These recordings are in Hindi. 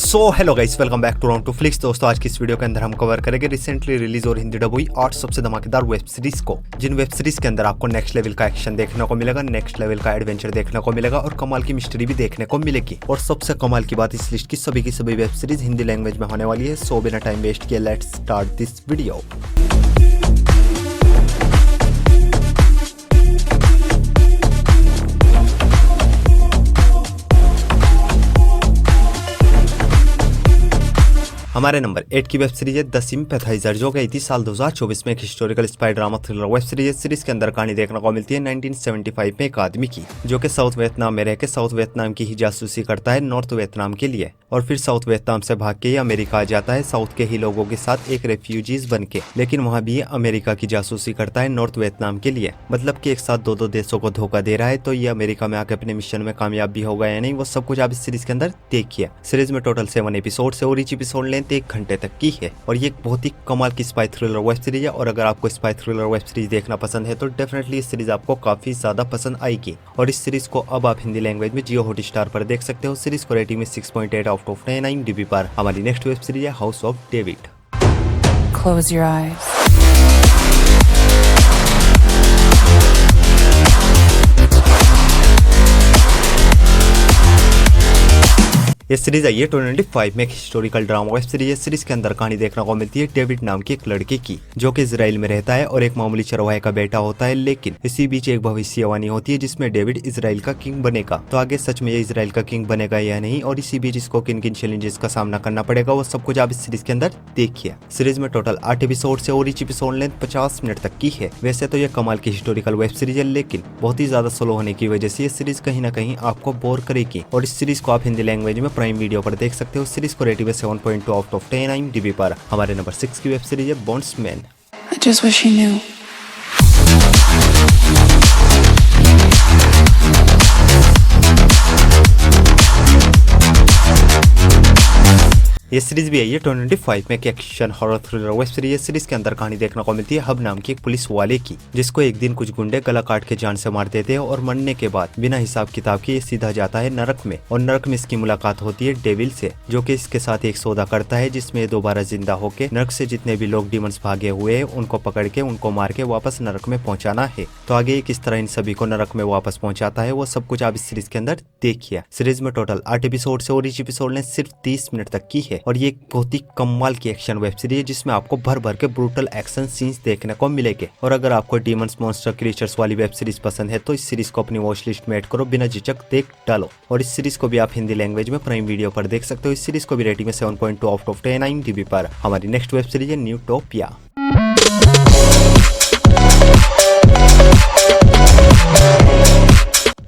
So hello guys, welcome back to round two flicks. दोस्तों, आज की इस वीडियो के अंदर हम कवर करेंगे रिसेंटली रिलीज और हिंदी डब हुई 8 सबसे धमाकेदार वेब सीरीज को, जिन वेब सीरीज के अंदर आपको नेक्स्ट लेवल का एक्शन देखने को मिलेगा, नेक्स्ट लेवल का एडवेंचर देखने को मिलेगा और कमाल की मिस्ट्री भी देखने को मिलेगी। और सबसे कमाल की बात, इस लिस्ट की सभी वेब सीरीज हिंदी लैंग्वेज में होने वाली है। सो बिना टाइम वेस्ट किए लेट्स स्टार्ट दिस वीडियो। हमारे नंबर 8 की वेब सीरीज है द सिंपैथाइजर, जो गई थी साल 2024 में एक historical spy drama thriller web series. Series के अंदर कहानी देखने को मिलती है 1975 में एक आदमी की, जो कि साउथ वियतनाम में रहकर साउथ वियतनाम की ही जासूसी करता है नॉर्थ वियतनाम के लिए, और फिर साउथ वियतनाम से भाग के ये अमेरिका आ जाता है साउथ के ही लोगों के साथ एक रेफ्यूजीज बन के। लेकिन वहाँ भी ये अमेरिका की जासूसी करता है नॉर्थ वियतनाम के लिए, मतलब कि एक साथ दो देशों को धोखा दे रहा है। तो ये अमेरिका में आके अपने मिशन में कामयाब भी होगा या नहीं, वो सब कुछ आप इस सीरीज के अंदर देखिए। सीरीज में टोटल 7 एपिसोड है और ईच एपिसोड लेंथ 1 घंटे तक की है, और ये एक बहुत ही कमाल की स्पाई थ्रिलर वेब सीरीज है। और अगर आपको स्पाई थ्रिलर वेब सीरीज देखना पसंद है तो डेफिनेटली इस सीरीज आपको काफी ज्यादा पसंद आएगी। और इस सीरीज को अब आप हिंदी लैंग्वेज में जियो हॉटस्टार पर देख सकते हो। सीरीज को रेटिंग में 6.8 आउट ऑफ 10 IMDb पर। हमारी नेक्स्ट वेब सीरीज है house of David. Close your eyes. ये सीरीज आई है 2025 में एक हिस्टोरिकल ड्रामा वेब सीरीज है। सीरीज के अंदर कहानी देखने को मिलती है डेविड नाम के एक लड़के की, जो कि इजराइल में रहता है और एक मामूली चरवाहे का बेटा होता है। लेकिन इसी बीच एक भविष्यवाणी होती है जिसमें डेविड इजराइल का किंग बनेगा। तो आगे सच में ये इजराइल का किंग बनेगा या नहीं, और इसी बीच इसको किन किन चैलेंजेस का सामना करना पड़ेगा, वो सब कुछ आप इस सीरीज के अंदर देखिए। सीरीज में टोटल 8 एपिसोड है और ईच एपिसोड लेंथ 50 मिनट तक की है। वैसे तो ये कमाल की हिस्टोरिकल वेब सीरीज है, लेकिन बहुत ही ज्यादा स्लो होने की वजह से ये सीरीज कहीं ना कहीं आपको बोर करेगी। और इस सीरीज को आप हिंदी लैंग्वेज में प्राइम वीडियो पर देख सकते हो। सीरीज को रेटिंग है 7.2 आउट ऑफ 10 IMDb पर। हमारे नंबर 6 की वेब सीरीज है बॉन्ड्समैन। I just wish he knew. ये सीरीज भी आई है 2025 में एक action horror thriller web series है। सीरीज के अंदर कहानी देखने को मिलती है हब नाम की एक पुलिस वाले की, जिसको एक दिन कुछ गुंडे गला काट के जान से मार देते हैं, और मरने के बाद बिना हिसाब किताब के ये सीधा जाता है नरक में। और नरक में इसकी मुलाकात होती है डेविल से, जो कि इसके साथ एक सौदा करता है जिसमें दोबारा जिंदा होके नरक से जितने भी लोग डिमंस भागे हुए हैं उनको पकड़ के उनको मार के वापस नरक में पहुंचाना है। तो आगे किस तरह इन सभी को नरक में वापस पहुंचाता है, वो सब कुछ आप इस सीरीज के अंदर देखिए। सीरीज में टोटल 8 एपिसोड है और ईच एपिसोड ने सिर्फ 30 मिनट तक की है, और ये बहुत कमाल की एक्शन वेब सीरीज है जिसमें आपको भर भर के ब्रूटल एक्शन सीन्स देखने को मिलेंगे। और अगर आपको डीमंस मॉन्स्टर क्रीचर्स वाली वेब सीरीज पसंद है तो इस सीरीज को अपनी वॉच लिस्ट में ऐड करो, बिना झिझक देख डालो। और इस सीरीज को भी आप हिंदी लैंग्वेज में प्राइम वीडियो पर देख सकते हो। इस सीरीज को भी रेटिंग में 7.2 आउट ऑफ 10 IMDb पर। हमारी नेक्स्ट वेब सीरीज है न्यूटोपिया।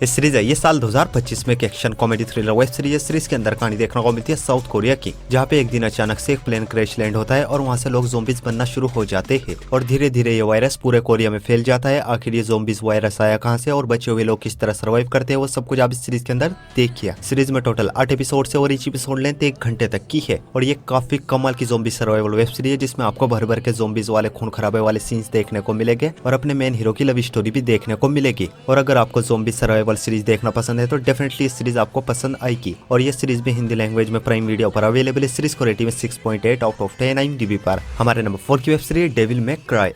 इस सीरीज है ये साल 2025 में एक action comedy thriller web series है। सीरीज के अंदर कहानी देखने को मिलती है साउथ कोरिया की, जहाँ पे एक दिन अचानक से एक प्लेन क्रैश लैंड होता है और वहाँ से लोग ज़ॉम्बीज बनना शुरू हो जाते हैं, और धीरे धीरे ये वायरस पूरे कोरिया में फैल जाता है। आखिर ये ज़ॉम्बीज वायरस आया कहाँ से और बचे हुए लोग किस तरह सर्वाइव करते हैं, वो सब कुछ आप इस सीरीज के अंदर देखिए। सीरीज में टोटल 8 एपिसोड है और ईच एपिसोड लेंथ 1 घंटे तक की है, और ये काफी कमाल की ज़ॉम्बी सर्वाइवल वेब सीरीज है जिसमें आपको भर भर के ज़ॉम्बीज वाले खून खराबे वाले सीन्स देखने को मिलेंगे, और अपने मेन हीरो की लव स्टोरी भी देखने को मिलेगी। और अगर आपको ज़ॉम्बी सर्वाइवल सीरीज देखना पसंद है तो डेफिनेटली इस सीरीज आपको पसंद आएगी। और ये सीरीज भी हिंदी लैंग्वेज में प्राइम वीडियो पर अवेलेबल है। सीरीज को रेटिंग में 6.8 आउट ऑफ 10 IMDb पर। हमारे नंबर 4 की web series Devil May Cry.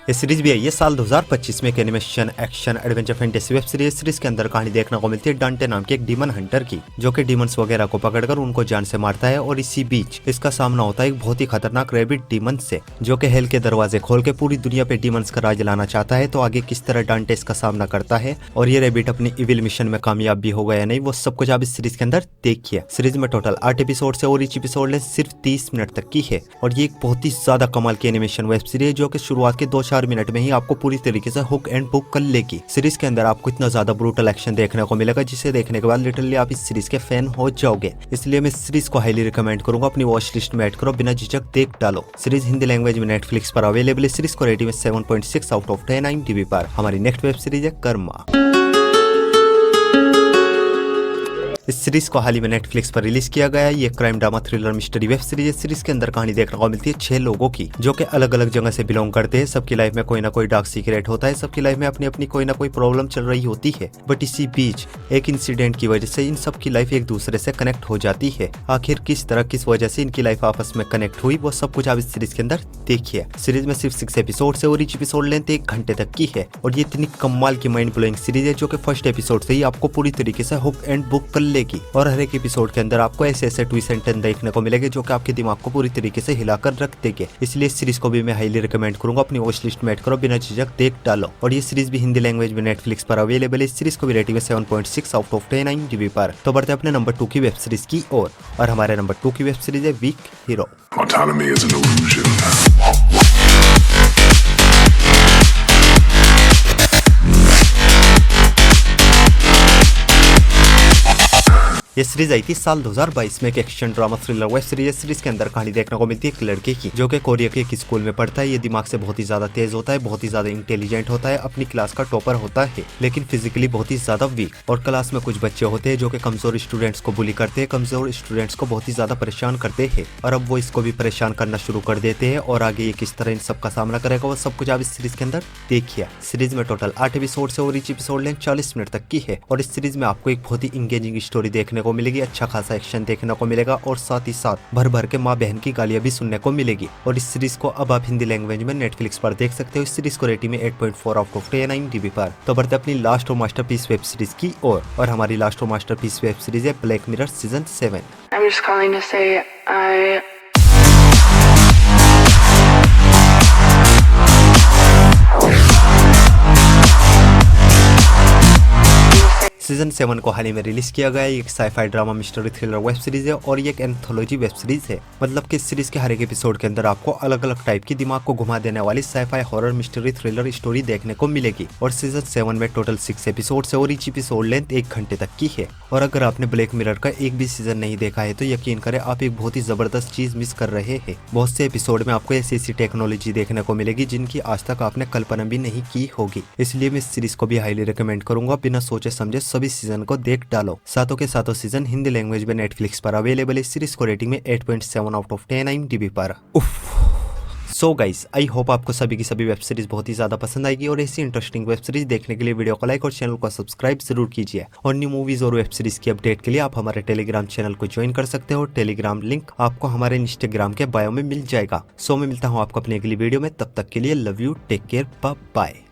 ये सीरीज भी आई है साल 2025 में एक animation action adventure fantasy web series. Series के अंदर कहानी देखने को मिलती है डांटे नाम के एक डीमन हंटर की, जो कि डीमंस वगैरह को पकड़कर उनको जान से मारता है। और इसी बीच इसका सामना होता है एक बहुत ही खतरनाक रैबिट डीमन से, जो कि हेल के दरवाजे खोल के पूरी दुनिया पे डीमंस का राज लाना चाहता है। तो आगे किस तरह डांटे इसका सामना करता है और ये रैबिट अपनी इविल मिशन में कामयाब भी होगा या नहीं, वो सब कुछ आप इस सीरीज के अंदर देखिए। सीरीज में टोटल 8 एपिसोड है और ईच एपिसोड लेंथ सिर्फ 30 मिनट तक की है, और ये एक बहुत ही ज्यादा कमाल की एनिमेशन वेब सीरीज जो कि शुरुआत के 2-4 मिनट में ही आपको पूरी तरीके से हुक एंड बुक कर लेगी। सीरीज के अंदर आपको इतना ज्यादा ब्रूटल एक्शन देखने को मिलेगा जिसे देखने के बाद लिटरली आप इस सीरीज के फैन हो जाओगे। इसलिए मैं सीरीज को हाईली रिकमेंड करूंगा, अपनी वॉच लिस्ट में ऐड करो, बिना झिझक देख डालो। सीरीज हिंदी लैंग्वेज में नेटफ्लिक्स पर अवेलेबल है। सीरीज को रेटिंग में 7.6 आउट ऑफ 10 IMDb पर। हमारी नेक्स्ट वेब सीरीज है कर्मा। इस सीरीज को हाल ही में नेटफ्लिक्स पर रिलीज किया गया है। ये crime drama thriller mystery web series है। सीरीज के अंदर कहानी देखने को मिलती है 6 लोगों की, जो कि अलग अलग जगह से बिलोंग करते हैं। सबकी लाइफ में कोई ना कोई डार्क सीक्रेट होता है, सबकी लाइफ में अपनी अपनी कोई ना कोई प्रॉब्लम चल रही होती है। बट इसी बीच एक इंसिडेंट की वजह से इन सबकी लाइफ एक दूसरे से कनेक्ट हो जाती है। आखिर किस तरह किस वजह से इनकी लाइफ आपस में कनेक्ट हुई, वो सब कुछ आप इस सीरीज के अंदर देखिए। सीरीज में सिर्फ 6 एपिसोड है और ईच एपिसोड लेंथ 1 घंटे तक की है। और ये इतनी कमाल की माइंड ब्लोइंग सीरीज है जो कि फर्स्ट एपिसोड से ही आपको पूरी तरीके से हुक एंड बुक कर लेगी। और हर एक एपिसोड के अंदर आपको ऐसे ऐसे ट्विस्ट एंड टर्न देखने को मिलेंगे जो कि आपके दिमाग को पूरी तरीके से हिलाकर रख देंगे। इसलिए इस सीरीज को भी मैं हाईली रिकमेंड करूंगा। अपनी वॉच लिस्ट में ऐड करो, बिना झिझक देख डालो। और ये सीरीज भी हिंदी लैंग्वेज में नेटफ्लिक्स पर अवेलेबल है। इस सीरीज को भी रेटिंग है 7.6 आउट ऑफ 10 IMDb पर। तो बढ़ते अपने नंबर 2 की वेब सीरीज की ओर। और हमारे नंबर 2 की वेब सीरीज है weak hero. Autonomy is an illusion. ये सीरीज आई थी साल 2022 में। एक action drama thriller web series. Series के अंदर कहानी देखने को मिलती है एक लड़के की, जो कि कोरिया के एक स्कूल में पढ़ता है। ये दिमाग से बहुत ही ज्यादा तेज होता है, बहुत ही ज्यादा इंटेलिजेंट होता है, अपनी क्लास का टॉपर होता है, लेकिन फिजिकली बहुत ही ज्यादा वीक। और क्लास में कुछ बच्चे होते हैं जो कि कमजोर स्टूडेंट्स को बुली करते हैं, कमजोर स्टूडेंट्स को बहुत ही ज्यादा परेशान करते हैं। और अब वो इसको भी परेशान करना शुरू कर देते हैं। और आगे ये किस तरह इन सब का सामना करेगा, वो सब कुछ आप इस सीरीज के अंदर देखिए। सीरीज में टोटल 8 एपिसोड है और ईच एपिसोड लेंथ 40 मिनट तक की है। और इस सीरीज में आपको एक बहुत ही इंगेजिंग स्टोरी देखने को मिलेगी, अच्छा खासा एक्शन देखने को मिलेगा और साथ ही साथ भर भर के माँ बहन की गालियां भी सुनने को मिलेगी। और इस सीरीज को अब आप हिंदी लैंग्वेज में नेटफ्लिक्स पर देख सकते हो। इस सीरीज को रेटिंग में 8.4 आउट ऑफ 10 IMDb पर। तो बढ़ते अपनी लास्ट और मास्टरपीस वेब सीरीज की ओर। और हमारी लास्ट और मास्टरपीस वेब सीरीज है black mirror season 7। I'm just calling to say I season 7 को हाल ही में रिलीज किया गया है। एक scifi drama mystery thriller web series है और ये एक एंथोलॉजी वेब सीरीज है। मतलब कि इस सीरीज के हर एक एपिसोड के अंदर आपको अलग अलग टाइप की दिमाग को घुमा देने वाली scifi horror mystery thriller story देखने को मिलेगी। और सीजन 7 में टोटल 6 एपिसोड है और ईच एपिसोड लेंथ 1 घंटे तक की है। और अगर आपने ब्लैक मिरर का एक भी सीजन नहीं देखा है तो यकीन करें आप एक बहुत ही जबरदस्त चीज मिस कर रहे हैं। बहुत से एपिसोड में आपको ऐसी टेक्नोलॉजी देखने को मिलेगी जिनकी आज तक आपने कल्पना भी नहीं की होगी। इसलिए मैं इस सीरीज को भी हाईली रिकमेंड करूंगा। बिना सोचे समझे सभी सीजन को देख डालो। सातों के सातों सीजन हिंदी लैंग्वेज में नेटफ्लिक्स पर अवेलेबल है। सीरीज को रेटिंग में 8.7 आउट ऑफ 10 IMDb पर। सो गाइस, आई होप आपको सभी की सभी वेब सीरीज बहुत ही ज्यादा पसंद आएगी। और ऐसी इंटरेस्टिंग वेब सीरीज देखने के लिए वीडियो को लाइक और चैनल को सब्सक्राइब जरूर कीजिए। और न्यू मूवीज और वेब सीरीज की अपडेट के लिए आप हमारे टेलीग्राम चैनल को ज्वाइन कर सकते हो। टेलीग्राम लिंक आपको हमारे इंस्टाग्राम के बायो में मिल जाएगा। सो मैं मिलता हूँ आपको अपनी अगली वीडियो में। तब तक के लिए love you, take care, bye bye.